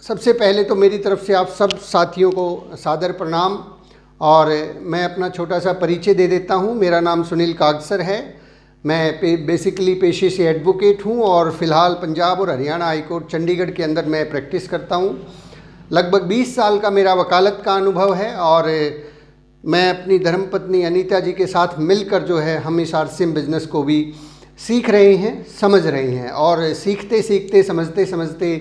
सबसे पहले तो मेरी तरफ से आप सब साथियों को सादर प्रणाम। और मैं अपना छोटा सा परिचय दे देता हूं। मेरा नाम सुनील कागसर है। मैं बेसिकली पेशे से एडवोकेट हूं और फ़िलहाल पंजाब और हरियाणा हाई कोर्ट चंडीगढ़ के अंदर मैं प्रैक्टिस करता हूं। लगभग 20 साल का मेरा वकालत का अनुभव है और मैं अपनी धर्मपत्नी अनीता जी के साथ मिलकर जो है हम इस आरसीएम बिज़नेस को भी सीख रहे हैं, समझ रहे हैं और सीखते सीखते समझते समझते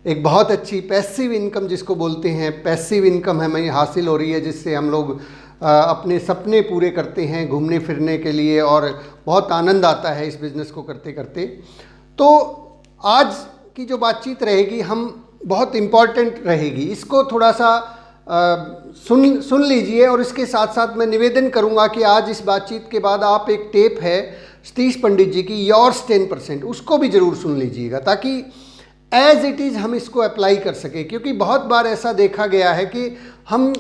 एक बहुत अच्छी पैसिव इनकम जिसको बोलते हैं, पैसिव इनकम हमें हासिल हो रही है, जिससे हम लोग अपने सपने पूरे करते हैं घूमने फिरने के लिए और बहुत आनंद आता है इस बिज़नेस को करते करते। तो आज की जो बातचीत रहेगी हम बहुत इम्पॉर्टेंट रहेगी, इसको थोड़ा सा सुन लीजिए। और इसके साथ साथ मैं निवेदन करूंगा कि आज इस बातचीत के बाद आप एक टेप है सतीश पंडित जी की योर्स 10%, उसको भी ज़रूर सुन लीजिएगा ताकि एज इट इज़ हम इसको अप्लाई कर सकें। क्योंकि बहुत बार ऐसा देखा गया है कि हम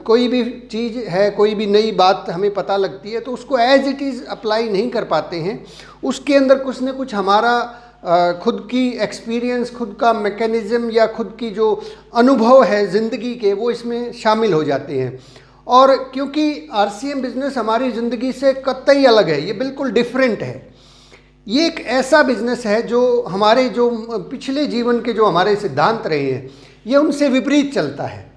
कोई भी चीज़ है, कोई भी नई बात हमें पता लगती है तो उसको एज इट इज़ अप्लाई नहीं कर पाते हैं। उसके अंदर कुछ न कुछ हमारा खुद की एक्सपीरियंस, खुद का मैकेनिज़्म या खुद की जो अनुभव है ज़िंदगी के, वो इसमें शामिल हो जाते हैं। और क्योंकि आरसीएम बिज़नेस हमारी ज़िंदगी से कतई अलग है, ये बिल्कुल डिफरेंट है। ये एक ऐसा बिज़नेस है जो हमारे जो पिछले जीवन के जो हमारे सिद्धांत रहे हैं ये उनसे विपरीत चलता है।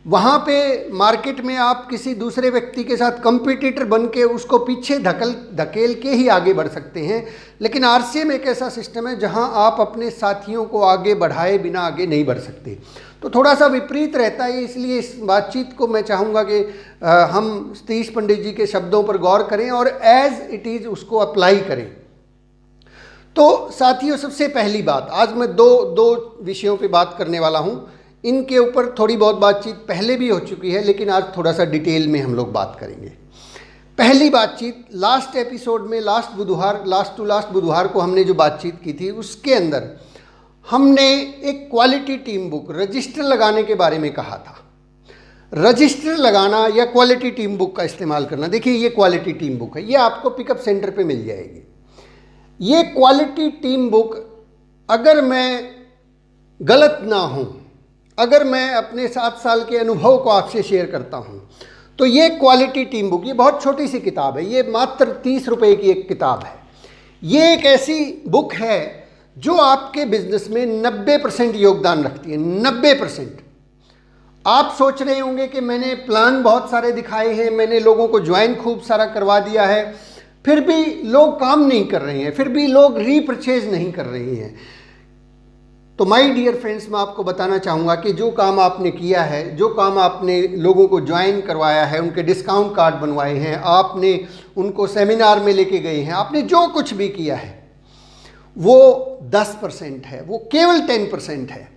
वहाँ पे मार्केट में आप किसी दूसरे व्यक्ति के साथ कंपटीटर बन के उसको पीछे धकेल के ही आगे बढ़ सकते हैं, लेकिन आरसीएम एक ऐसा सिस्टम है जहाँ आप अपने साथियों को आगे बढ़ाए बिना आगे नहीं बढ़ सकते। तो थोड़ा सा विपरीत रहता है, इसलिए इस बातचीत को मैं चाहूँगा कि हम सतीश पंडित जी के शब्दों पर गौर करें और एज इट इज़ उसको अप्लाई करें। तो साथियों, सबसे पहली बात, आज मैं दो विषयों पे बात करने वाला हूँ। इनके ऊपर थोड़ी बहुत बातचीत पहले भी हो चुकी है, लेकिन आज थोड़ा सा डिटेल में हम लोग बात करेंगे। पहली बातचीत लास्ट एपिसोड में लास्ट टू लास्ट बुधवार को हमने जो बातचीत की थी उसके अंदर हमने एक क्वालिटी टीम बुक रजिस्टर लगाने के बारे में कहा था। रजिस्टर लगाना या क्वालिटी टीम बुक का इस्तेमाल करना। देखिए, ये क्वालिटी टीम बुक है, ये आपको पिकअप सेंटर पे मिल जाएगी। ये क्वालिटी टीम बुक, अगर मैं गलत ना हूँ, अगर मैं अपने 7 साल के अनुभव को आपसे शेयर करता हूँ, तो ये क्वालिटी टीम बुक, ये बहुत छोटी सी किताब है, ये मात्र 30 रुपये की एक किताब है। ये एक ऐसी बुक है जो आपके बिजनेस में 90% योगदान रखती है। 90%। आप सोच रहे होंगे कि मैंने प्लान बहुत सारे दिखाए हैं, मैंने लोगों को ज्वाइन खूब सारा करवा दिया है, फिर भी लोग काम नहीं कर रहे हैं, फिर भी लोग रीपरचेज नहीं कर रहे हैं। तो माय डियर फ्रेंड्स, मैं आपको बताना चाहूँगा कि जो काम आपने किया है, जो काम आपने लोगों को ज्वाइन करवाया है, उनके डिस्काउंट कार्ड बनवाए हैं, आपने उनको सेमिनार में लेके गए हैं, आपने जो कुछ भी किया है वो 10% है, वो केवल 10% है।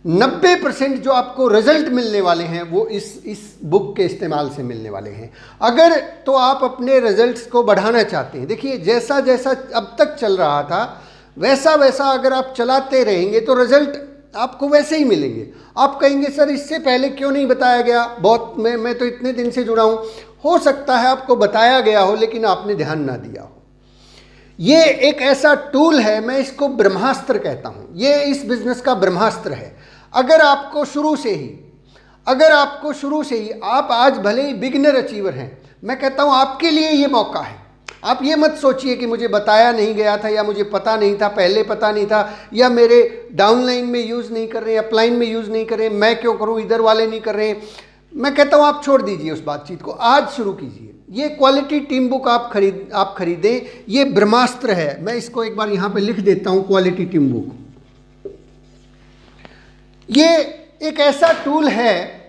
90% जो आपको रिजल्ट मिलने वाले हैं वो इस बुक के इस्तेमाल से मिलने वाले हैं। अगर तो आप अपने रिजल्ट्स को बढ़ाना चाहते हैं, देखिए जैसा जैसा अब तक चल रहा था वैसा वैसा अगर आप चलाते रहेंगे तो रिजल्ट आपको वैसे ही मिलेंगे। आप कहेंगे सर इससे पहले क्यों नहीं बताया गया, बहुत मैं तो इतने दिन से जुड़ा हूँ। हो सकता है आपको बताया गया हो लेकिन आपने ध्यान ना दिया हो। ये एक ऐसा टूल है, मैं इसको ब्रह्मास्त्र कहता हूँ, ये इस बिजनेस का ब्रह्मास्त्र है। अगर आपको शुरू से ही आप आज भले ही बिगिनर अचीवर हैं, मैं कहता हूँ आपके लिए ये मौका है। आप ये मत सोचिए कि मुझे बताया नहीं गया था या मुझे पता नहीं था, पहले पता नहीं था, या मेरे डाउनलाइन में यूज़ नहीं कर रहे, अपलाइन में यूज़ नहीं कर रहे, मैं क्यों करूँ, इधर वाले नहीं कर रहे। मैं कहता हूँ आप छोड़ दीजिए उस बातचीत को, आज शुरू कीजिए। ये क्वालिटी टीम बुक आप खरीदें, ये ब्रह्मास्त्र है। मैं इसको एक बार यहाँ पे लिख देता हूँ, क्वालिटी टीम बुक। ये एक ऐसा टूल है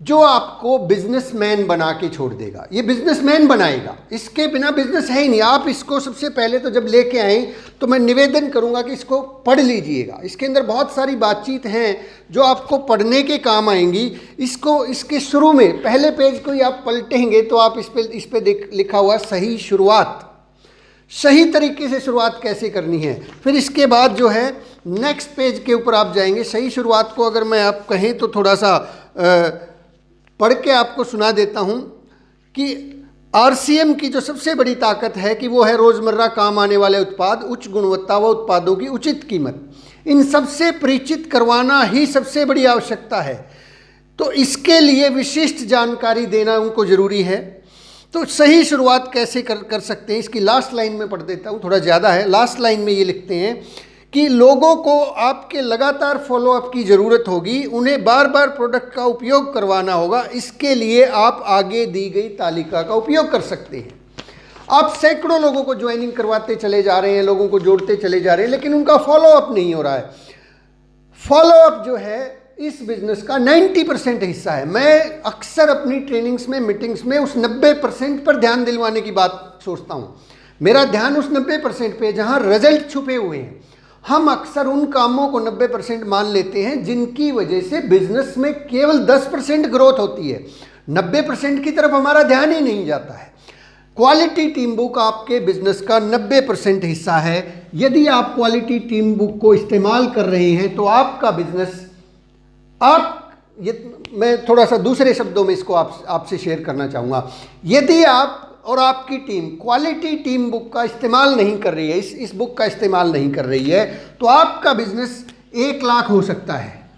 जो आपको बिजनेसमैन बना के छोड़ देगा, ये बिजनेसमैन बनाएगा, इसके बिना बिजनेस है ही नहीं। आप इसको सबसे पहले तो जब लेके आए तो मैं निवेदन करूंगा कि इसको पढ़ लीजिएगा। इसके अंदर बहुत सारी बातचीत हैं जो आपको पढ़ने के काम आएंगी। इसके शुरू में पहले पेज को ही आप पलटेंगे तो आप इस पे लिखा हुआ सही शुरुआत, सही तरीके से शुरुआत कैसे करनी है। फिर इसके बाद जो है नेक्स्ट पेज के ऊपर आप जाएंगे। सही शुरुआत को अगर मैं आप कहें तो थोड़ा सा पढ़ के आपको सुना देता हूं कि आरसीएम की जो सबसे बड़ी ताकत है कि वो है रोज़मर्रा काम आने वाले उत्पाद, उच्च गुणवत्ता व उत्पादों की उचित कीमत। इन सबसे परिचित करवाना ही सबसे बड़ी आवश्यकता है। तो इसके लिए विशिष्ट जानकारी देना उनको ज़रूरी है। तो सही शुरुआत कैसे कर सकते हैं, इसकी लास्ट लाइन में पढ़ देता हूँ, थोड़ा ज़्यादा है। लास्ट लाइन में ये लिखते हैं कि लोगों को आपके लगातार फॉलोअप की ज़रूरत होगी, उन्हें बार बार प्रोडक्ट का उपयोग करवाना होगा। इसके लिए आप आगे दी गई तालिका का उपयोग कर सकते हैं। आप सैकड़ों लोगों को ज्वाइनिंग करवाते चले जा रहे हैं, लोगों को जोड़ते चले जा रहे हैं, लेकिन उनका फॉलोअप नहीं हो रहा है। फॉलोअप जो है इस बिजनेस का 90% हिस्सा है। मैं अक्सर अपनी ट्रेनिंग्स में, मीटिंग्स में उस 90% पर ध्यान दिलवाने की बात सोचता हूँ। मेरा ध्यान उस 90% पे जहाँ रिजल्ट छुपे हुए हैं। हम अक्सर उन कामों को 90% मान लेते हैं जिनकी वजह से बिजनेस में केवल 10% ग्रोथ होती है। 90% की तरफ हमारा ध्यान ही नहीं जाता है। क्वालिटी टीम बुक आपके बिजनेस का 90% हिस्सा है। यदि आप क्वालिटी टीम बुक को इस्तेमाल कर रहे हैं तो आपका बिजनेस, मैं थोड़ा सा दूसरे शब्दों में इसको आपसे शेयर करना चाहूँगा। यदि आप और आपकी टीम क्वालिटी टीम बुक का इस्तेमाल नहीं कर रही है, इस बुक का इस्तेमाल नहीं कर रही है, तो आपका बिजनेस 1 लाख हो सकता है,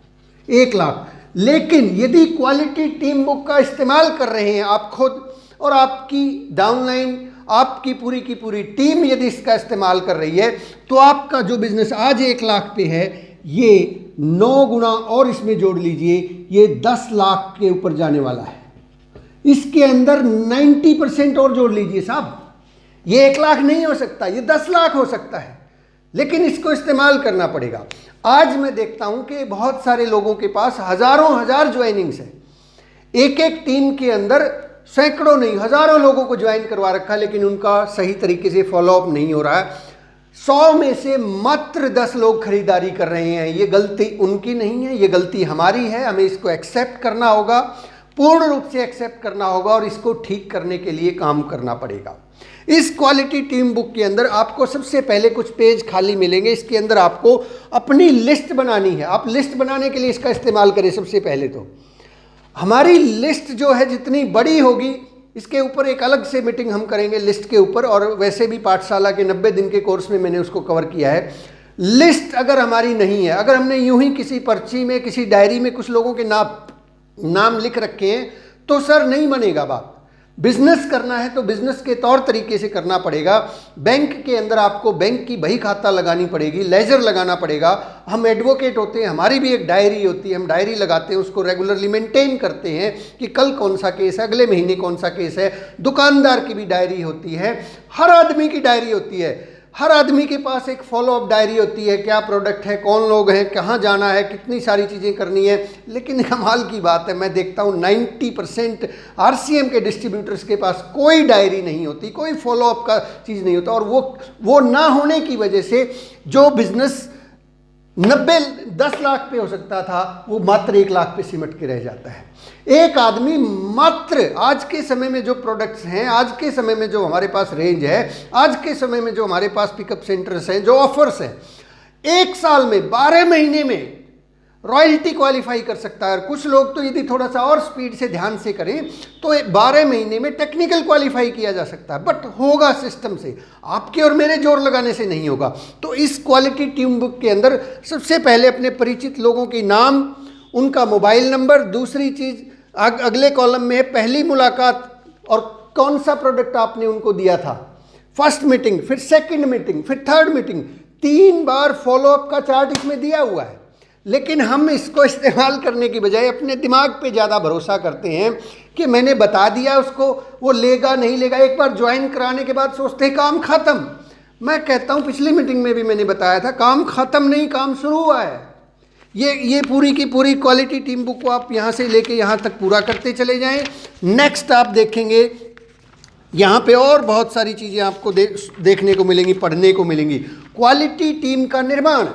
1 लाख। लेकिन यदि क्वालिटी टीम बुक का इस्तेमाल कर रहे हैं आप खुद और आपकी डाउनलाइन, आपकी पूरी की पूरी टीम यदि इसका इस्तेमाल कर रही है, तो आपका जो बिजनेस आज 1 लाख पे है, ये 9 गुना और इसमें जोड़ लीजिए, ये 10 लाख के ऊपर जाने वाला है। इसके अंदर 90% और जोड़ लीजिए साहब, ये 1 लाख नहीं हो सकता, ये 10 लाख हो सकता है, लेकिन इसको इस्तेमाल करना पड़ेगा। आज मैं देखता हूं कि बहुत सारे लोगों के पास हजारों हजार ज्वाइनिंग्स हैं। एक एक टीम के अंदर सैकड़ों नहीं, हजारों लोगों को ज्वाइन करवा रखा है, लेकिन उनका सही तरीके से फॉलोअप नहीं हो रहा है। 100 में से मात्र 10 लोग खरीदारी कर रहे हैं। ये गलती उनकी नहीं है, ये गलती हमारी है। हमें इसको एक्सेप्ट करना होगा, पूर्ण रूप से एक्सेप्ट करना होगा और इसको ठीक करने के लिए काम करना पड़ेगा। इस क्वालिटी टीम बुक के अंदर आपको सबसे पहले कुछ पेज खाली मिलेंगे। इसके अंदर आपको अपनी लिस्ट बनानी है। आप लिस्ट बनाने के लिए इसका इस्तेमाल करें। सबसे पहले तो हमारी लिस्ट जो है जितनी बड़ी होगी, इसके ऊपर एक अलग से मीटिंग हम करेंगे लिस्ट के ऊपर, और वैसे भी पाठशाला के 90 दिन के कोर्स में मैंने उसको कवर किया है। लिस्ट अगर हमारी नहीं है, अगर हमने यूं ही किसी पर्ची में, किसी डायरी में कुछ लोगों के नाम लिख रखे हैं, तो सर नहीं बनेगा बात। बिजनेस करना है तो बिजनेस के तौर तरीके से करना पड़ेगा। बैंक के अंदर आपको बैंक की बही खाता लगानी पड़ेगी, लेजर लगाना पड़ेगा। हम एडवोकेट होते हैं, हमारी भी एक डायरी होती है, हम डायरी लगाते हैं, उसको रेगुलरली मेंटेन करते हैं कि कल कौन सा केस है, अगले महीने कौन सा केस है। दुकानदार की भी डायरी होती है, हर आदमी की डायरी होती है। हर आदमी के पास एक फॉलोअप डायरी होती है, क्या प्रोडक्ट है, कौन लोग हैं, कहाँ जाना है, कितनी सारी चीज़ें करनी है। लेकिन कमाल की बात है, मैं देखता हूँ 90% RCM के डिस्ट्रीब्यूटर्स के पास कोई डायरी नहीं होती, कोई फॉलोअप का चीज़ नहीं होता। और वो ना होने की वजह से जो बिजनेस 10 लाख पे हो सकता था, वो मात्र 1 लाख पे सिमट के रह जाता है। एक आदमी मात्र आज के समय में जो प्रोडक्ट्स हैं, आज के समय में जो हमारे पास रेंज है, आज के समय में जो हमारे पास पिकअप सेंटर्स हैं, जो ऑफर्स हैं, 1 साल में 12 महीने में रॉयल्टी क्वालिफाई कर सकता है। कुछ लोग तो यदि थोड़ा सा और स्पीड से ध्यान से करें तो 12 महीने में टेक्निकल क्वालिफाई किया जा सकता है, बट होगा सिस्टम से, आपके और मेरे जोर लगाने से नहीं होगा। तो इस क्वालिटी टीम बुक के अंदर सबसे पहले अपने परिचित लोगों के नाम, उनका मोबाइल नंबर, दूसरी चीज़ अगले कॉलम में है पहली मुलाकात और कौन सा प्रोडक्ट आपने उनको दिया था, फर्स्ट मीटिंग, फिर सेकंड मीटिंग, फिर थर्ड मीटिंग, 3 बार फॉलोअप का चार्ट इसमें दिया हुआ है। लेकिन हम इसको इस्तेमाल करने की बजाय अपने दिमाग पे ज़्यादा भरोसा करते हैं कि मैंने बता दिया उसको, वो लेगा नहीं लेगा। एक बार ज्वाइन कराने के बाद सोचते हैं काम ख़त्म। मैं कहता हूँ, पिछली मीटिंग में भी मैंने बताया था, काम ख़त्म नहीं, काम शुरू हुआ है। ये पूरी की पूरी क्वालिटी टीम बुक को आप यहाँ से लेके यहाँ तक पूरा करते चले जाएं। नेक्स्ट आप देखेंगे यहाँ पे और बहुत सारी चीज़ें आपको देखने को मिलेंगी, पढ़ने को मिलेंगी। क्वालिटी टीम का निर्माण,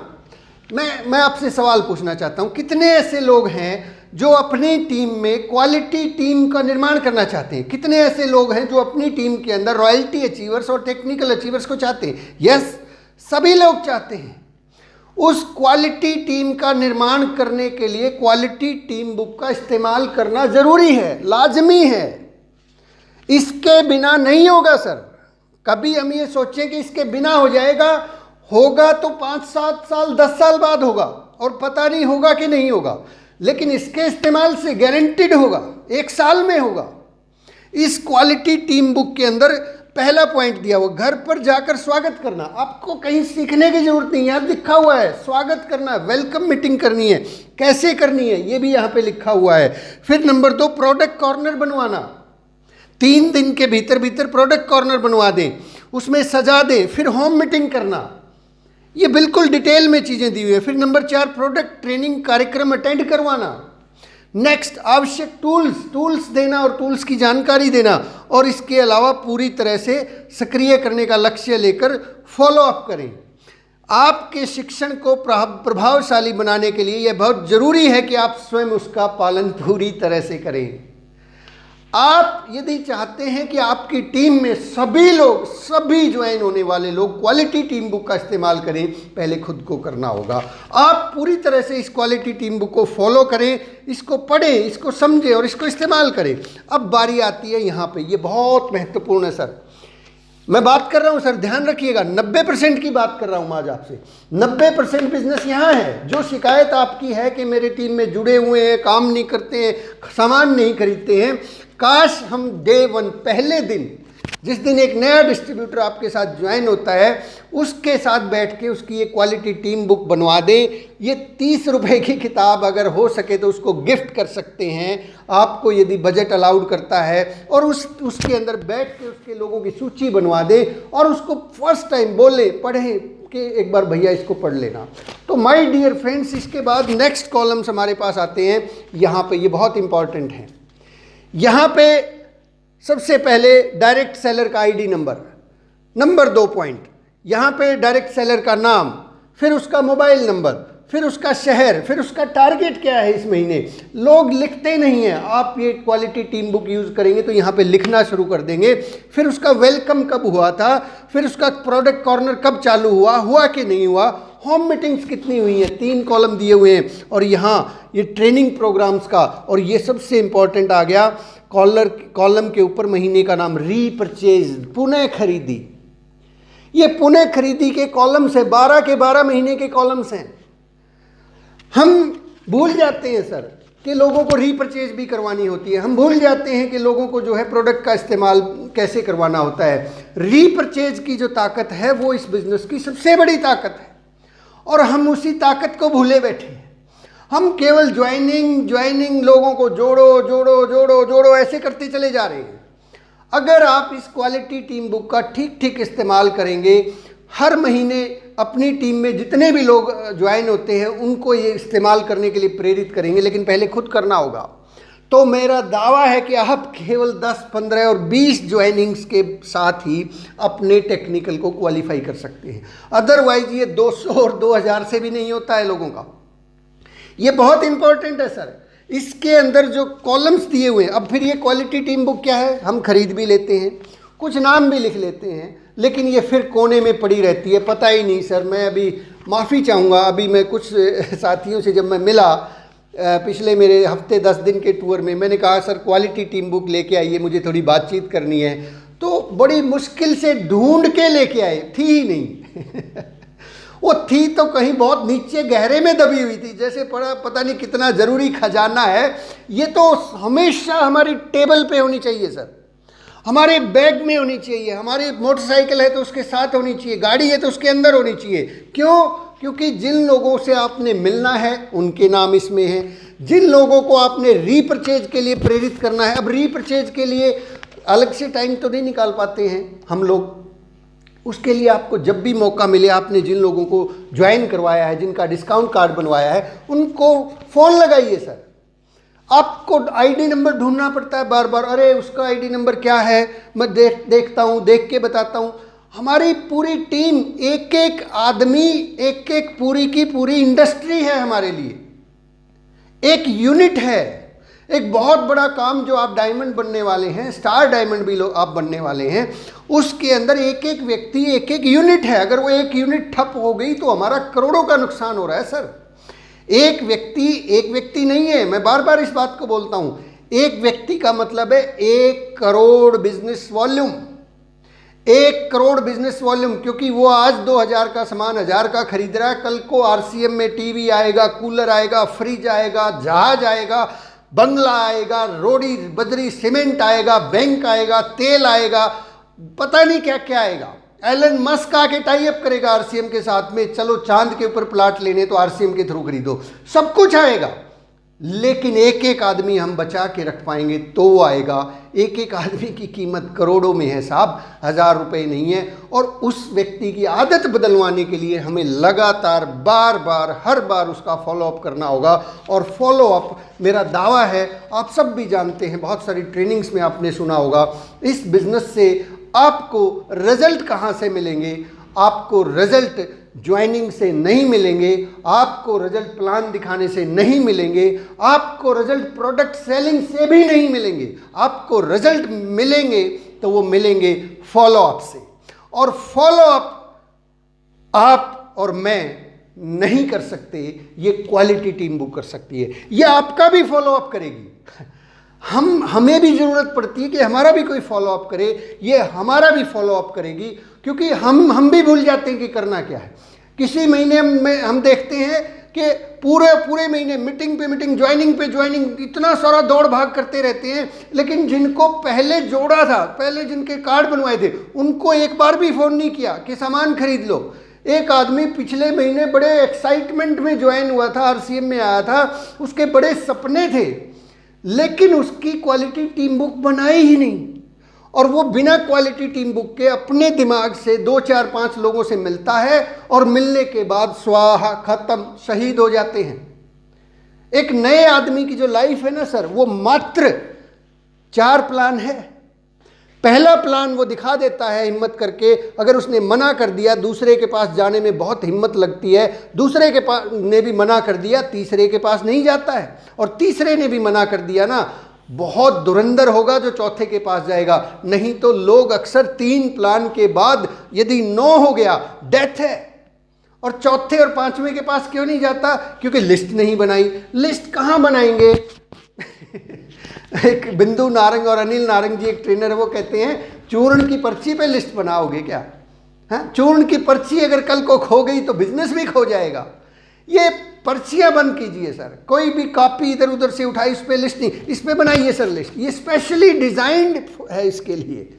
मैं आपसे सवाल पूछना चाहता हूँ, कितने ऐसे लोग हैं जो अपनी टीम में क्वालिटी टीम का निर्माण करना चाहते हैं? कितने ऐसे लोग हैं जो अपनी टीम के अंदर रॉयल्टी अचीवर्स और टेक्निकल अचीवर्स को चाहते हैं? यस, सभी लोग चाहते हैं। उस क्वालिटी टीम का निर्माण करने के लिए क्वालिटी टीम बुक का इस्तेमाल करना ज़रूरी है, लाजमी है। इसके बिना नहीं होगा सर। कभी हम ये सोचें कि इसके बिना हो जाएगा, होगा तो 5-7 साल 10 साल बाद होगा, और पता नहीं होगा कि नहीं होगा, लेकिन इसके इस्तेमाल से गारंटीड होगा, 1 साल में होगा। इस क्वालिटी टीम बुक के अंदर पहला पॉइंट दिया हुआ, घर पर जाकर स्वागत करना। आपको कहीं सीखने की जरूरत नहीं, यहाँ लिखा हुआ है स्वागत करना, वेलकम मीटिंग करनी है, कैसे करनी है ये भी यहाँ पे लिखा हुआ है। फिर नंबर 2, प्रोडक्ट कॉर्नर बनवाना। 3 दिन के भीतर भीतर प्रोडक्ट कॉर्नर बनवा दें, उसमें सजा दें। फिर होम मीटिंग करना, ये बिल्कुल डिटेल में चीज़ें दी हुई है। फिर नंबर 4, प्रोडक्ट ट्रेनिंग कार्यक्रम अटेंड करवाना। नेक्स्ट, आवश्यक टूल्स देना और टूल्स की जानकारी देना, और इसके अलावा पूरी तरह से सक्रिय करने का लक्ष्य लेकर फॉलो अप करें। आपके शिक्षण को प्रभावशाली बनाने के लिए यह बहुत जरूरी है कि आप स्वयं उसका पालन पूरी तरह से करें। आप यदि चाहते हैं कि आपकी टीम में सभी ज्वाइन होने वाले लोग क्वालिटी टीम बुक का इस्तेमाल करें, पहले खुद को करना होगा। आप पूरी तरह से इस क्वालिटी टीम बुक को फॉलो करें, इसको पढ़ें, इसको समझें और इसको इस्तेमाल करें। अब बारी आती है यहाँ पे, ये बहुत महत्वपूर्ण है सर। मैं बात कर रहा हूँ सर, ध्यान रखिएगा, 90% की बात कर रहा हूँ आज आपसे। 90% बिजनेस यहाँ है। जो शिकायत आपकी है कि मेरे टीम में जुड़े हुए हैं, काम नहीं करते हैं, सामान नहीं खरीदते हैं, काश हम डे 1 पहले दिन, जिस दिन एक नया डिस्ट्रीब्यूटर आपके साथ ज्वाइन होता है, उसके साथ बैठ के उसकी ये क्वालिटी टीम बुक बनवा दें। ये 30 रुपए की किताब अगर हो सके तो उसको गिफ्ट कर सकते हैं, आपको यदि बजट अलाउड करता है, और उसके अंदर बैठ के उसके लोगों की सूची बनवा दें और उसको फर्स्ट टाइम बोले पढ़ें कि एक बार भैया इसको पढ़ लेना। तो माय डियर फ्रेंड्स, इसके बाद नेक्स्ट कॉलम्स हमारे पास आते हैं। यहाँ पे ये बहुत इंपॉर्टेंट है। यहाँ पे सबसे पहले डायरेक्ट सेलर का आईडी नंबर 2 पॉइंट, यहाँ पे डायरेक्ट सेलर का नाम, फिर उसका मोबाइल नंबर, फिर उसका शहर, फिर उसका टारगेट क्या है इस महीने। लोग लिखते नहीं हैं, आप ये क्वालिटी टीम बुक यूज़ करेंगे तो यहाँ पे लिखना शुरू कर देंगे। फिर उसका वेलकम कब हुआ था, फिर उसका प्रोडक्ट कॉर्नर कब चालू हुआ कि नहीं हुआ, होम मीटिंग्स कितनी हुई हैं, 3 कॉलम दिए हुए हैं, और यहाँ ये ट्रेनिंग प्रोग्राम्स का, और ये सबसे इंपॉर्टेंट आ गया कॉलम के ऊपर महीने का नाम, रीपरचेज, पुनः खरीदी। ये पुनः खरीदी के कॉलम्स है, 12 के 12 महीने के कॉलम्स हैं। हम भूल जाते हैं सर कि लोगों को रीपरचेज भी करवानी होती है, हम भूल जाते हैं कि लोगों को जो है प्रोडक्ट का इस्तेमाल कैसे करवाना होता है। रीपरचेज की जो ताकत है वो इस बिजनेस की सबसे बड़ी ताकत है, और हम उसी ताकत को भूले बैठे हैं। हम केवल ज्वाइनिंग लोगों को जोड़ो ऐसे करते चले जा रहे हैं। अगर आप इस क्वालिटी टीम बुक का ठीक इस्तेमाल करेंगे, हर महीने अपनी टीम में जितने भी लोग ज्वाइन होते हैं उनको ये इस्तेमाल करने के लिए प्रेरित करेंगे, लेकिन पहले खुद करना होगा। तो मेरा दावा है कि आप केवल 10, 15 और 20 ज्वाइनिंग्स के साथ ही अपने टेक्निकल को क्वालिफाई कर सकते हैं। अदरवाइज ये 200 और 2000 से भी नहीं होता है लोगों का। ये बहुत इंपॉर्टेंट है सर। इसके अंदर जो कॉलम्स दिए हुए हैं, अब फिर ये क्वालिटी टीम बुक क्या है, हम खरीद भी लेते हैं, कुछ नाम भी लिख लेते हैं, लेकिन ये फिर कोने में पड़ी रहती है, पता ही नहीं सर। मैं अभी माफ़ी चाहूँगा, अभी मैं कुछ साथियों से जब मैं मिला पिछले मेरे हफ्ते 10 दिन के टूर में, मैंने कहा सर क्वालिटी टीम बुक लेके आइए, मुझे थोड़ी बातचीत करनी है। तो बड़ी मुश्किल से ढूंढ के लेके आए, थी ही नहीं वो थी तो कहीं बहुत नीचे गहरे में दबी हुई थी, जैसे पता नहीं कितना ज़रूरी खजाना है। ये तो हमेशा हमारी टेबल पे होनी चाहिए सर, हमारे बैग में होनी चाहिए, हमारी मोटरसाइकिल है तो उसके साथ होनी चाहिए, गाड़ी है तो उसके अंदर होनी चाहिए। क्यों? क्योंकि जिन लोगों से आपने मिलना है उनके नाम इसमें हैं, जिन लोगों को आपने रीपरचेज के लिए प्रेरित करना है। अब रीपरचेज के लिए अलग से टाइम तो नहीं निकाल पाते हैं हम लोग, उसके लिए आपको जब भी मौका मिले, आपने जिन लोगों को ज्वाइन करवाया है, जिनका डिस्काउंट कार्ड बनवाया है, उनको फ़ोन लगाइए सर। आपको आईडी नंबर ढूंढना पड़ता है बार बार, अरे उसका आईडी नंबर क्या है, मैं देखता हूँ, देख के बताता हूँ। हमारी पूरी टीम, एक एक आदमी, एक एक पूरी की पूरी इंडस्ट्री है हमारे लिए, एक यूनिट है। एक बहुत बड़ा काम जो आप डायमंड बनने वाले हैं, स्टार डायमंड भी आप बनने वाले हैं, उसके अंदर एक एक व्यक्ति, एक एक यूनिट है। अगर वो एक यूनिट ठप हो गई तो हमारा करोड़ों का नुकसान हो रहा है सर। एक व्यक्ति नहीं है, मैं बार बार इस बात को बोलता हूं। एक व्यक्ति का मतलब है 1 crore business volume. 1 crore business volume, क्योंकि वो आज 2000 का सामान 1000 का खरीद रहा है, कल को आरसीएम में टीवी आएगा, कूलर आएगा, फ्रिज आएगा, जहाज आएगा, बंगला आएगा, रोड़ी बजरी सीमेंट आएगा, बैंक आएगा, तेल आएगा, पता नहीं क्या क्या आएगा। एलन मस्क आके टाई अप करेगा आरसीएम के साथ में, चलो चांद के ऊपर प्लाट लेने तो आरसीएम के थ्रू खरीदो, सब कुछ आएगा। लेकिन एक एक आदमी हम बचा के रख पाएंगे तो वो आएगा। एक एक आदमी की कीमत करोड़ों में है साहब, 1000 रुपये नहीं है। और उस व्यक्ति की आदत बदलवाने के लिए हमें लगातार बार बार हर बार उसका फॉलोअप करना होगा। और फॉलोअप मेरा दावा है, आप सब भी जानते हैं, बहुत सारी ट्रेनिंग्स में आपने सुना होगा, इस बिजनेस से आपको रिजल्ट कहाँ से मिलेंगे? आपको रिजल्ट ज्वाइनिंग से नहीं मिलेंगे, आपको रिजल्ट प्लान दिखाने से नहीं मिलेंगे, आपको रिजल्ट प्रोडक्ट सेलिंग से भी नहीं मिलेंगे। आपको रिजल्ट मिलेंगे तो वो मिलेंगे फॉलोअप से। और फॉलोअप आप और मैं नहीं कर सकते, ये क्वालिटी टीम बुक कर सकती है, ये आपका भी फॉलोअप करेगी। हमें भी ज़रूरत पड़ती है कि हमारा भी कोई फॉलोअप करे, ये हमारा भी फॉलोअप करेगी, क्योंकि हम भी भूल जाते हैं कि करना क्या है। किसी महीने में हम देखते हैं कि पूरे महीने मीटिंग पे मीटिंग, ज्वाइनिंग पे ज्वाइनिंग, इतना सारा दौड़ भाग करते रहते हैं, लेकिन जिनको पहले जोड़ा था, पहले जिनके कार्ड बनवाए थे, उनको एक बार भी फ़ोन नहीं किया कि सामान खरीद लो। एक आदमी पिछले महीने बड़े एक्साइटमेंट में ज्वाइन हुआ था, आरसीएम में आया था, उसके बड़े सपने थे, लेकिन उसकी क्वालिटी टीम बुक बनाई ही नहीं। और वो बिना क्वालिटी टीम बुक के अपने दिमाग से 2 4 5 लोगों से मिलता है और मिलने के बाद स्वाहा, खत्म, शहीद हो जाते हैं। एक नए आदमी की जो लाइफ है ना सर, वो मात्र 4 प्लान है। पहला प्लान वो दिखा देता है हिम्मत करके, अगर उसने मना कर दिया, दूसरे के पास जाने में बहुत हिम्मत लगती है, दूसरे के पास ने भी मना कर दिया, तीसरे के पास नहीं जाता है, और तीसरे ने भी मना कर दिया ना, बहुत धुरंधर होगा जो चौथे के पास जाएगा। नहीं तो लोग अक्सर 3 प्लान के बाद यदि 9 हो गया, डेथ है। और चौथे और 5वें के पास क्यों नहीं जाता? क्योंकि लिस्ट नहीं बनाई। लिस्ट कहाँ बनाएंगे? एक बिंदु नारंग और अनिल नारंग जी, एक ट्रेनर, वो कहते हैं चूर्ण की पर्ची पे लिस्ट बनाओगे क्या? हाँ, चूर्ण की पर्ची अगर कल को खो गई तो बिजनेस भी खो जाएगा। ये पर्चियां बंद कीजिए सर, कोई भी कॉपी इधर उधर से उठाई, इस पे लिस्ट नहीं, इस पे बनाइए सर लिस्ट। ये स्पेशली डिजाइन्ड है इसके लिए,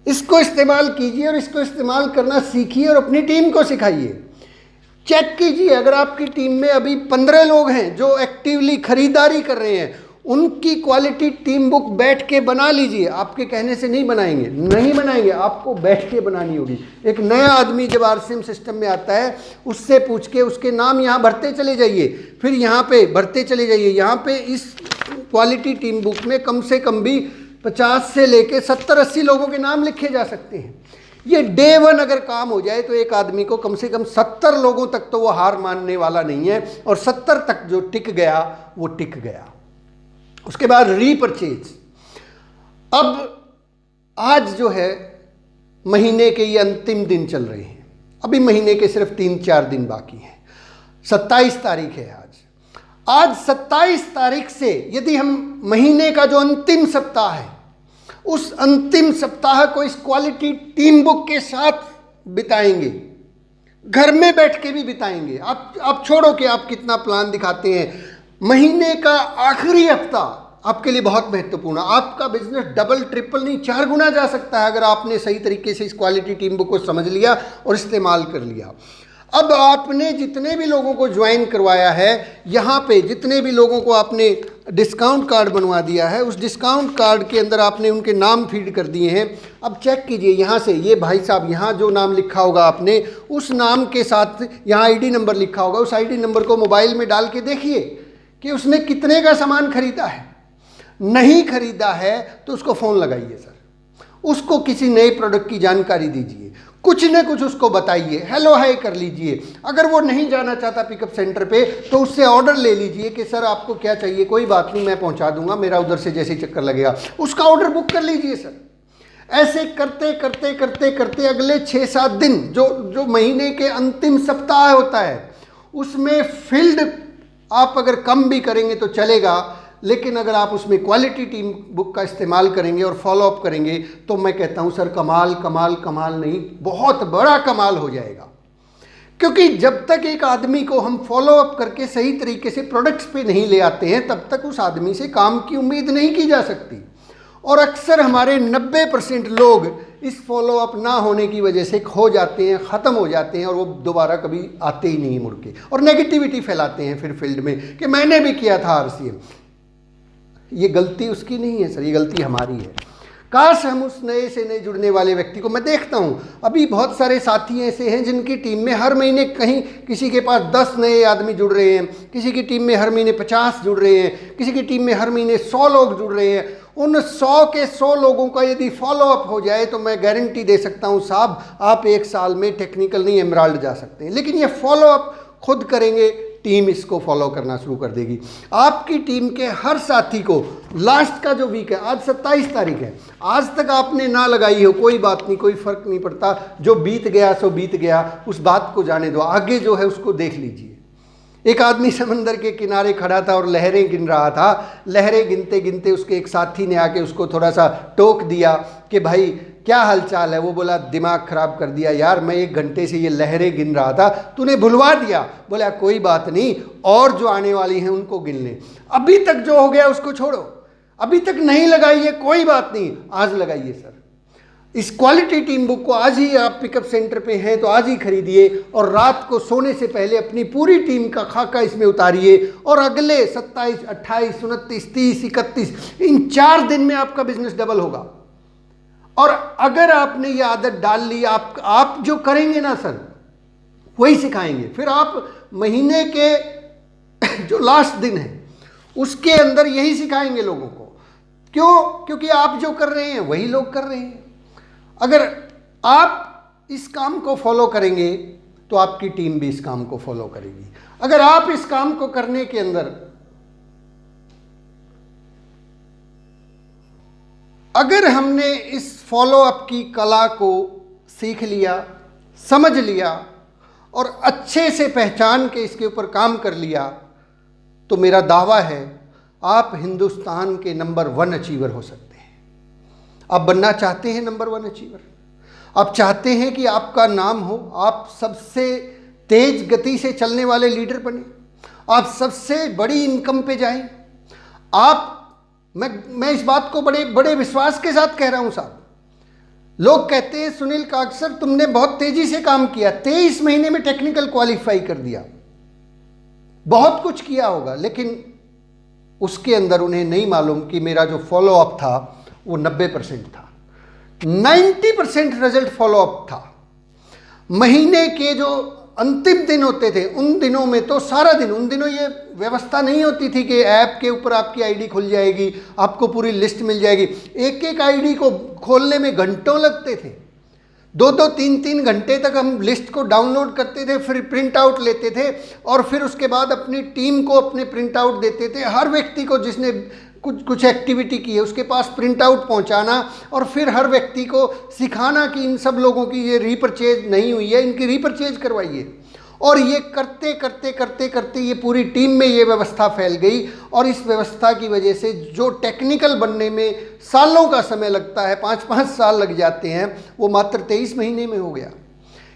इसको इस्तेमाल कीजिए और इसको इस्तेमाल करना सीखिए और अपनी टीम को सिखाइए। चेक कीजिए, अगर आपकी टीम में अभी 15 लोग हैं जो एक्टिवली खरीदारी कर रहे हैं, उनकी क्वालिटी टीम बुक बैठ के बना लीजिए। आपके कहने से नहीं बनाएंगे, आपको बैठ के बनानी होगी। एक नया आदमी जब आरसीएम सिस्टम में आता है, उससे पूछ के उसके नाम यहाँ भरते चले जाइए, फिर यहाँ पे भरते चले जाइए। यहाँ पे इस क्वालिटी टीम बुक में कम से कम भी 50 से लेके 70-80 लोगों के नाम लिखे जा सकते हैं। ये डे 1 अगर काम हो जाए तो एक आदमी को कम से कम 70 लोगों तक तो वो हार मानने वाला नहीं है, और 70 तक जो टिक गया वो टिक गया। उसके बाद रीपरचेज। अब आज जो है महीने के ये अंतिम दिन चल रहे हैं, अभी महीने के सिर्फ 3-4 दिन बाकी हैं। 27 तारीख है आज 27 तारीख से यदि हम महीने का जो अंतिम सप्ताह है, उस अंतिम सप्ताह को इस क्वालिटी टीम बुक के साथ बिताएंगे, घर में बैठ के भी बिताएंगे। आप छोड़ो कि आप कितना प्लान दिखाते हैं, महीने का आखिरी हफ्ता आपके लिए बहुत महत्वपूर्ण है। आपका बिजनेस डबल ट्रिपल नहीं 4 गुना जा सकता है अगर आपने सही तरीके से इस क्वालिटी टीम बुक को समझ लिया और इस्तेमाल कर लिया। अब आपने जितने भी लोगों को ज्वाइन करवाया है, यहाँ पे जितने भी लोगों को आपने डिस्काउंट कार्ड बनवा दिया है, उस डिस्काउंट कार्ड के अंदर आपने उनके नाम फीड कर दिए हैं। अब चेक कीजिए यहाँ से, ये भाई साहब यहाँ जो नाम लिखा होगा आपने, उस नाम के साथ यहाँ आईडी नंबर लिखा होगा, उस आईडी नंबर को मोबाइल में डाल के देखिए कि उसने कितने का सामान खरीदा है। नहीं खरीदा है तो उसको फ़ोन लगाइए सर, उसको किसी नए प्रोडक्ट की जानकारी दीजिए, कुछ न कुछ उसको बताइए, हेलो हाय कर लीजिए। अगर वो नहीं जाना चाहता पिकअप सेंटर पे तो उससे ऑर्डर ले लीजिए कि सर आपको क्या चाहिए, कोई बात नहीं मैं पहुंचा दूंगा, मेरा उधर से जैसे चक्कर लगेगा, उसका ऑर्डर बुक कर लीजिए सर। ऐसे करते करते करते करते अगले 6-7 दिन जो महीने के अंतिम सप्ताह होता है, उसमें फील्ड आप अगर कम भी करेंगे तो चलेगा, लेकिन अगर आप उसमें क्वालिटी टीम बुक का इस्तेमाल करेंगे और फॉलो अप करेंगे तो मैं कहता हूं सर कमाल कमाल कमाल नहीं, बहुत बड़ा कमाल हो जाएगा। क्योंकि जब तक एक आदमी को हम फॉलो अप करके सही तरीके से प्रोडक्ट्स पे नहीं ले आते हैं तब तक उस आदमी से काम की उम्मीद नहीं की जा सकती। और अक्सर हमारे 90% लोग इस फॉलो अप ना होने की वजह से खो जाते हैं, ख़त्म हो जाते हैं और वो दोबारा कभी आते ही नहीं मुड़ के, और नेगेटिविटी फैलाते हैं फिर फील्ड में कि मैंने भी किया था RCM। ये गलती उसकी नहीं है सर, ये गलती हमारी है। काश हम उस नए से नए जुड़ने वाले व्यक्ति को, मैं देखता हूँ अभी बहुत सारे साथी ऐसे हैं जिनकी टीम में हर महीने कहीं किसी के पास 10 नए आदमी जुड़ रहे हैं, किसी की टीम में हर महीने 50 जुड़ रहे हैं, किसी की टीम में हर महीने 100 लोग जुड़ रहे हैं। उन 100 के 100 लोगों का यदि फॉलो अप हो जाए तो मैं गारंटी दे सकता हूँ साहब आप 1 साल में टेक्निकल नहीं एमराल्ड जा सकते हैं। लेकिन ये फॉलो अप खुद करेंगे, टीम इसको फॉलो करना शुरू कर देगी। आपकी टीम के हर साथी को लास्ट का जो वीक है, आज 27 तारीख है, आज तक आपने ना लगाई हो कोई बात नहीं, कोई फर्क नहीं पड़ता, जो बीत गया सो बीत गया, उस बात को जाने दो, आगे जो है उसको देख लीजिए। एक आदमी समंदर के किनारे खड़ा था और लहरें गिन रहा था। लहरें गिनते गिनते उसके एक साथी ने आके उसको थोड़ा सा टोक दिया कि भाई क्या हालचाल है। वो बोला दिमाग खराब कर दिया यार, मैं 1 घंटे से ये लहरें गिन रहा था, तूने भुलवा दिया। बोला कोई बात नहीं, और जो आने वाली हैं उनको गिन ले, अभी तक जो हो गया उसको छोड़ो, अभी तक नहीं लगाई है कोई बात नहीं, आज लगाइए सर। इस क्वालिटी टीम बुक को आज ही आप पिकअप सेंटर पे हैं तो आज ही खरीदिए और रात को सोने से पहले अपनी पूरी टीम का खाका इसमें उतारिए और अगले 27, 28, 29, 30, 31 इन 4 दिन में आपका बिजनेस डबल होगा। और अगर आपने ये आदत डाल ली, आप जो करेंगे ना सर वही सिखाएंगे। फिर आप महीने के जो लास्ट दिन है उसके अंदर यही सिखाएंगे लोगों को। क्यों? क्योंकि आप जो कर रहे हैं वही लोग कर रहे हैं। अगर आप इस काम को फॉलो करेंगे तो आपकी टीम भी इस काम को फॉलो करेगी। अगर आप इस काम को करने के अंदर, अगर हमने इस फॉलो अप की कला को सीख लिया, समझ लिया और अच्छे से पहचान के इसके ऊपर काम कर लिया तो मेरा दावा है आप हिंदुस्तान के नंबर 1 अचीवर हो सकते हैं। आप बनना चाहते हैं नंबर 1 अचीवर? आप चाहते हैं कि आपका नाम हो, आप सबसे तेज गति से चलने वाले लीडर बने, आप सबसे बड़ी इनकम पे जाएं? मैं इस बात को बड़े बड़े विश्वास के साथ कह रहा हूं साहब। लोग कहते हैं सुनील काग सर तुमने बहुत तेजी से काम किया, 23 महीने में टेक्निकल क्वालिफाई कर दिया, बहुत कुछ किया होगा, लेकिन उसके अंदर उन्हें नहीं मालूम कि मेरा जो फॉलो अप था वो 90% था, 90% रिजल्ट फॉलो अप था। महीने के जो अंतिम दिन होते थे उन दिनों में तो सारा दिन, उन दिनों ये व्यवस्था नहीं होती थी कि ऐप के ऊपर आपकी आईडी खुल जाएगी, आपको पूरी लिस्ट मिल जाएगी। एक एक आईडी को खोलने में घंटों लगते थे, 2-2, 3-3 घंटे तक हम लिस्ट को डाउनलोड करते थे, फिर प्रिंट आउट लेते थे और फिर उसके बाद अपनी टीम को अपने प्रिंट आउट देते थे। हर व्यक्ति को जिसने कुछ एक्टिविटी की है उसके पास प्रिंट आउट पहुंचाना और फिर हर व्यक्ति को सिखाना कि इन सब लोगों की ये रीपरचेज नहीं हुई है, इनकी रीपरचेज करवाइए। और ये करते करते करते करते ये पूरी टीम में ये व्यवस्था फैल गई और इस व्यवस्था की वजह से जो टेक्निकल बनने में सालों का समय लगता है, 5-5 साल लग जाते हैं, वो मात्र 23 महीने में हो गया।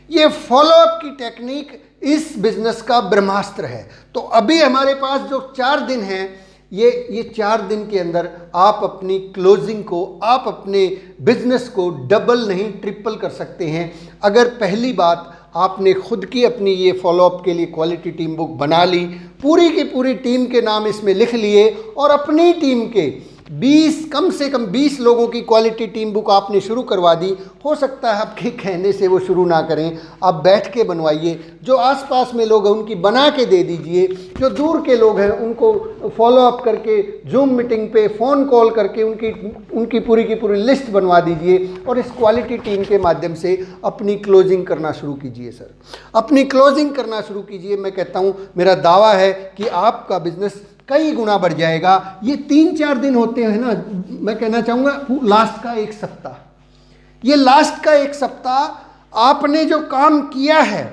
ये फॉलोअप की टेक्निक इस बिजनेस का ब्रह्मास्त्र है। तो अभी हमारे पास जो 4 दिन हैं, ये 4 दिन के अंदर आप अपनी क्लोजिंग को, आप अपने बिजनेस को डबल नहीं ट्रिपल कर सकते हैं। अगर पहली बात आपने खुद की अपनी ये फॉलोअप के लिए क्वालिटी टीम बुक बना ली, पूरी की पूरी टीम के नाम इसमें लिख लिए और अपनी टीम के 20, कम से कम 20 लोगों की क्वालिटी टीम बुक आपने शुरू करवा दी। हो सकता है आपके कहने से वो शुरू ना करें, आप बैठ के बनवाइए। जो आसपास में लोग हैं उनकी बना के दे दीजिए, जो दूर के लोग हैं उनको फॉलो अप करके जूम मीटिंग पे फ़ोन कॉल करके उनकी पूरी की पूरी लिस्ट बनवा दीजिए और इस क्वालिटी टीम के माध्यम से अपनी क्लोजिंग करना शुरू कीजिए। सर, अपनी क्लोजिंग करना शुरू कीजिए। मैं कहता हूँ, मेरा दावा है कि आपका बिजनेस कई गुना बढ़ जाएगा। ये 3-4 दिन होते हैं ना, मैं कहना चाहूँगा लास्ट का 1 सप्ताह, ये लास्ट का 1 सप्ताह आपने जो काम किया है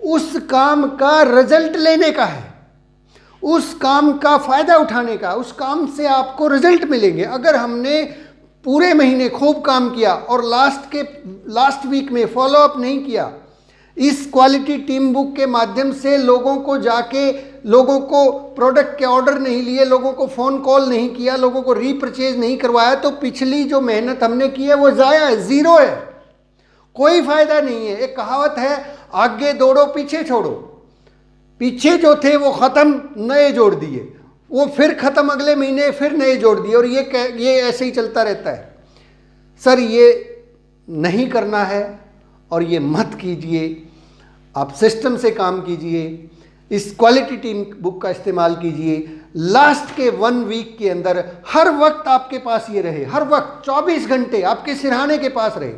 उस काम का रिजल्ट लेने का है, उस काम का फ़ायदा उठाने का, उस काम से आपको रिजल्ट मिलेंगे। अगर हमने पूरे महीने खूब काम किया और लास्ट वीक में फॉलो अप नहीं किया, इस क्वालिटी टीम बुक के माध्यम से लोगों को प्रोडक्ट के ऑर्डर नहीं लिए, लोगों को फ़ोन कॉल नहीं किया, लोगों को रीपरचेज नहीं करवाया, तो पिछली जो मेहनत हमने की है वो ज़ाया है, ज़ीरो है, कोई फ़ायदा नहीं है। एक कहावत है, आगे दौड़ो पीछे छोड़ो। पीछे जो थे वो ख़त्म, नए जोड़ दिए, वो फिर ख़त्म, अगले महीने फिर नए जोड़ दिए, और ये ऐसे ही चलता रहता है। सर ये नहीं करना है और ये मत कीजिए। आप सिस्टम से काम कीजिए, इस क्वालिटी टीम बुक का इस्तेमाल कीजिए। लास्ट के 1 वीक के अंदर हर वक्त आपके पास ये रहे, हर वक्त 24 घंटे आपके सिरहाने के पास रहे।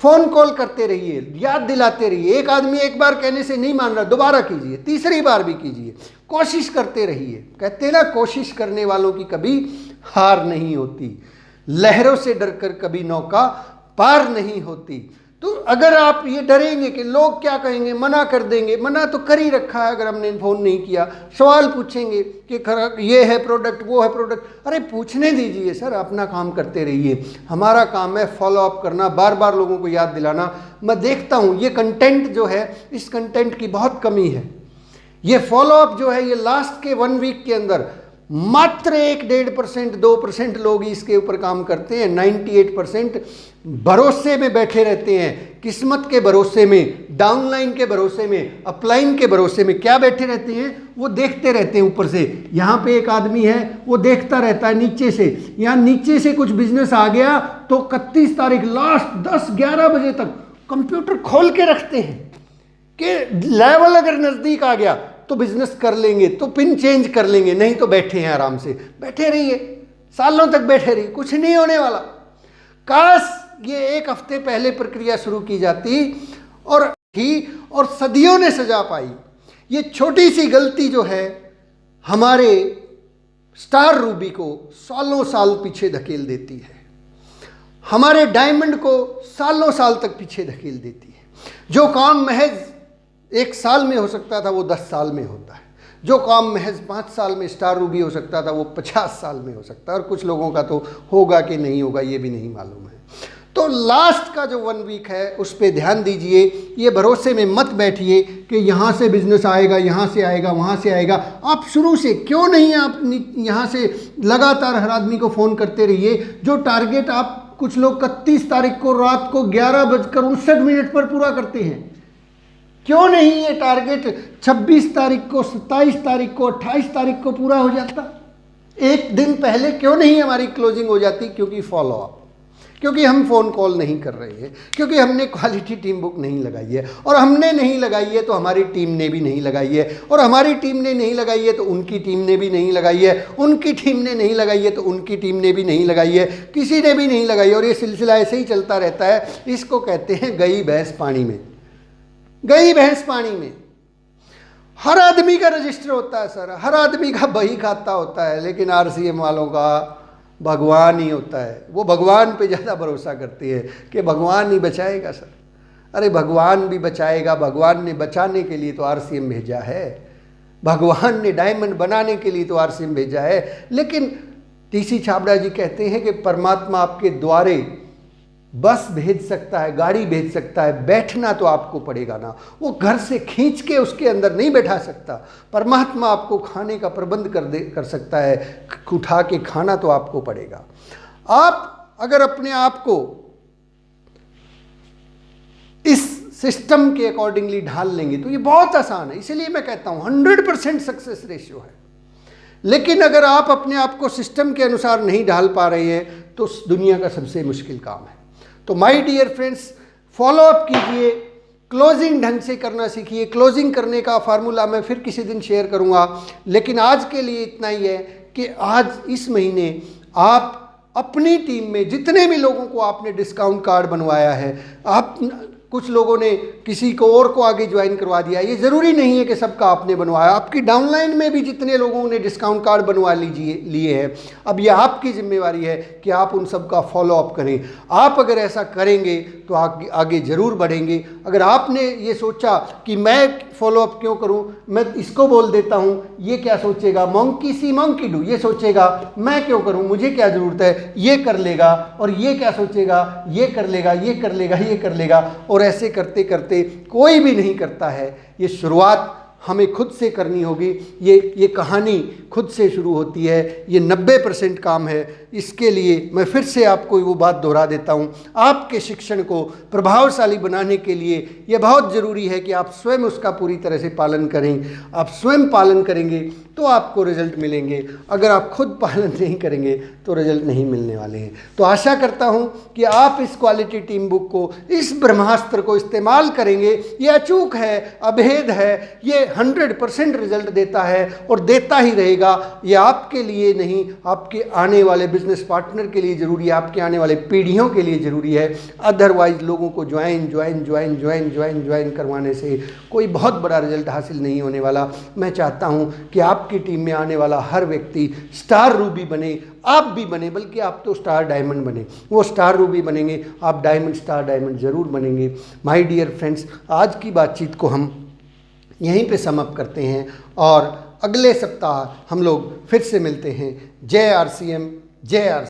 फ़ोन कॉल करते रहिए, याद दिलाते रहिए। एक आदमी एक बार कहने से नहीं मान रहा, दोबारा कीजिए, तीसरी बार भी कीजिए, कोशिश करते रहिए। कहते हैं ना, कोशिश करने वालों की कभी हार नहीं होती, लहरों से डरकर कभी नौका पार नहीं होती। तो अगर आप ये डरेंगे कि लोग क्या कहेंगे, मना कर देंगे, मना तो कर ही रखा है। अगर हमने फ़ोन नहीं किया, सवाल पूछेंगे कि ये है प्रोडक्ट, वो है प्रोडक्ट, अरे पूछने दीजिए सर, अपना काम करते रहिए। हमारा काम है फॉलो अप करना, बार बार लोगों को याद दिलाना। मैं देखता हूँ ये कंटेंट जो है, इस कंटेंट की बहुत कमी है। ये फॉलो अप जो है, ये लास्ट के 1 वीक के अंदर मात्र 1-1.5%, 2% लोग ही इसके ऊपर काम करते हैं। 98% भरोसे में बैठे रहते हैं, किस्मत के भरोसे में, डाउनलाइन के भरोसे में, अपलाइन के भरोसे में। क्या बैठे रहते हैं? वो देखते रहते हैं ऊपर से। यहाँ पे एक आदमी है, वो देखता रहता है नीचे से। यहाँ नीचे से कुछ बिजनेस आ गया तो 31 तारीख लास्ट 10-11 बजे तक कंप्यूटर खोल के रखते हैं कि लेवल अगर नज़दीक आ गया तो बिजनेस कर लेंगे, तो पिन चेंज कर लेंगे, नहीं तो बैठे हैं आराम से। बैठे रहिए, सालों तक बैठे रहिए, कुछ नहीं होने वाला। काश ये 1 हफ्ते पहले प्रक्रिया शुरू की जाती और सदियों ने सजा पाई। ये छोटी सी गलती जो है हमारे स्टार रूबी को सालों साल पीछे धकेल देती है, हमारे डायमंड को सालों साल तक पीछे धकेल देती है। जो काम महज 1 साल में हो सकता था वो 10 साल में होता है। जो काम महज 5 साल में स्टार रूबी हो सकता था वो 50 साल में हो सकता है। और कुछ लोगों का तो होगा कि नहीं होगा ये भी नहीं मालूम है। तो लास्ट का जो 1 वीक है उस पर ध्यान दीजिए। ये भरोसे में मत बैठिए कि यहाँ से बिजनेस आएगा, यहाँ से आएगा, वहाँ से आएगा। आप शुरू से क्यों नहीं, आप यहाँ से लगातार हर आदमी को फ़ोन करते रहिए। जो टारगेट आप, कुछ लोग 31 तारीख को रात को 11:59 पर पूरा करते हैं, क्यों नहीं ये टारगेट 26 तारीख को, 27 तारीख को, 28 तारीख को पूरा हो जाता? एक दिन पहले क्यों नहीं हमारी क्लोजिंग हो जाती? क्योंकि फॉलो अप, क्योंकि हम फ़ोन कॉल नहीं कर रहे हैं, क्योंकि हमने क्वालिटी टीम बुक नहीं लगाई है। और हमने नहीं लगाई है तो हमारी टीम ने भी नहीं लगाई है, और हमारी टीम ने नहीं लगाई है तो उनकी टीम ने भी नहीं लगाई है, उनकी टीम ने नहीं लगाई है तो उनकी टीम ने भी नहीं लगाई है, किसी ने भी नहीं लगाई। और ये सिलसिला ऐसे ही चलता रहता है। इसको कहते हैं गई भैंस पानी में। गई भैंस पानी में। हर आदमी का रजिस्टर होता है सर, हर आदमी का बही खाता होता है, लेकिन आरसीएम वालों का भगवान ही होता है। वो भगवान पे ज़्यादा भरोसा करते हैं कि भगवान ही बचाएगा सर। अरे भगवान भी बचाएगा, भगवान ने बचाने के लिए तो आरसीएम भेजा है, भगवान ने डायमंड बनाने के लिए तो आरसीएम भेजा है। लेकिन टीसी छाबड़ा जी कहते हैं कि परमात्मा आपके द्वारे बस भेज सकता है, गाड़ी भेज सकता है, बैठना तो आपको पड़ेगा ना। वो घर से खींच के उसके अंदर नहीं बैठा सकता। परमात्मा आपको खाने का प्रबंध कर सकता है, उठा के खाना तो आपको पड़ेगा। आप अगर अपने आप को इस सिस्टम के अकॉर्डिंगली ढाल लेंगे तो ये बहुत आसान है। इसीलिए मैं कहता हूँ 100% सक्सेस रेशियो है। लेकिन अगर आप अपने आप को सिस्टम के अनुसार नहीं ढाल पा रहे हैं तो दुनिया का सबसे मुश्किल काम है। तो my dear friends, follow up कीजिए, क्लोजिंग ढंग से करना सीखिए। क्लोजिंग करने का फार्मूला मैं फिर किसी दिन शेयर करूंगा, लेकिन आज के लिए इतना ही है कि आज इस महीने आप अपनी टीम में जितने भी लोगों को आपने डिस्काउंट कार्ड बनवाया है, आप कुछ लोगों ने किसी को और को आगे ज्वाइन करवा दिया। ये ज़रूरी नहीं है कि सबका आपने बनवाया। आपकी डाउनलाइन में भी जितने लोगों ने डिस्काउंट कार्ड बनवा लिए हैं, अब ये आपकी जिम्मेवारी है कि आप उन सब का फॉलो अप करें। आप अगर ऐसा करेंगे तो आगे ज़रूर बढ़ेंगे। अगर आपने ये सोचा कि मैं फॉलो अप क्यों करूं, मैं इसको बोल देता हूं, ये क्या सोचेगा, मंकी सी मंकी डू, ये सोचेगा मैं क्यों करूं, मुझे क्या ज़रूरत है, ये कर लेगा। और ये क्या सोचेगा, ये कर लेगा, ये कर लेगा, ये कर लेगा। और ऐसे करते करते कोई भी नहीं करता है। ये शुरुआत हमें खुद से करनी होगी। ये कहानी खुद से शुरू होती है। ये 90% काम है। इसके लिए मैं फिर से आपको वो बात दोहरा देता हूँ, आपके शिक्षण को प्रभावशाली बनाने के लिए ये बहुत ज़रूरी है कि आप स्वयं उसका पूरी तरह से पालन करें। आप स्वयं पालन करेंगे तो आपको रिजल्ट मिलेंगे। अगर आप खुद पालन नहीं करेंगे तो रिजल्ट नहीं मिलने वाले हैं। तो आशा करता हूँ कि आप इस क्वालिटी टीम बुक को, इस ब्रह्मास्त्र को इस्तेमाल करेंगे। ये अचूक है, अभेद है, ये 100% रिजल्ट देता है और देता ही रहेगा। ये आपके लिए नहीं, आपके आने वाले बिजनेस पार्टनर के लिए ज़रूरी है, आपके आने वाले पीढ़ियों के लिए ज़रूरी है। अदरवाइज लोगों को ज्वाइन करवाने से कोई बहुत बड़ा रिजल्ट हासिल नहीं होने वाला। मैं चाहता हूँ कि आपकी टीम में आने वाला हर व्यक्ति स्टार रूबी बने, आप भी बने, बल्कि आप तो स्टार डायमंड बने। वो स्टार रूबी बनेंगे, आप डायमंड, स्टार डायमंड ज़रूर बनेंगे। माय डियर फ्रेंड्स, आज की बातचीत को हम यहीं पे समाप्त करते हैं और अगले सप्ताह हम लोग फिर से मिलते हैं। जय RCM, जय RCM।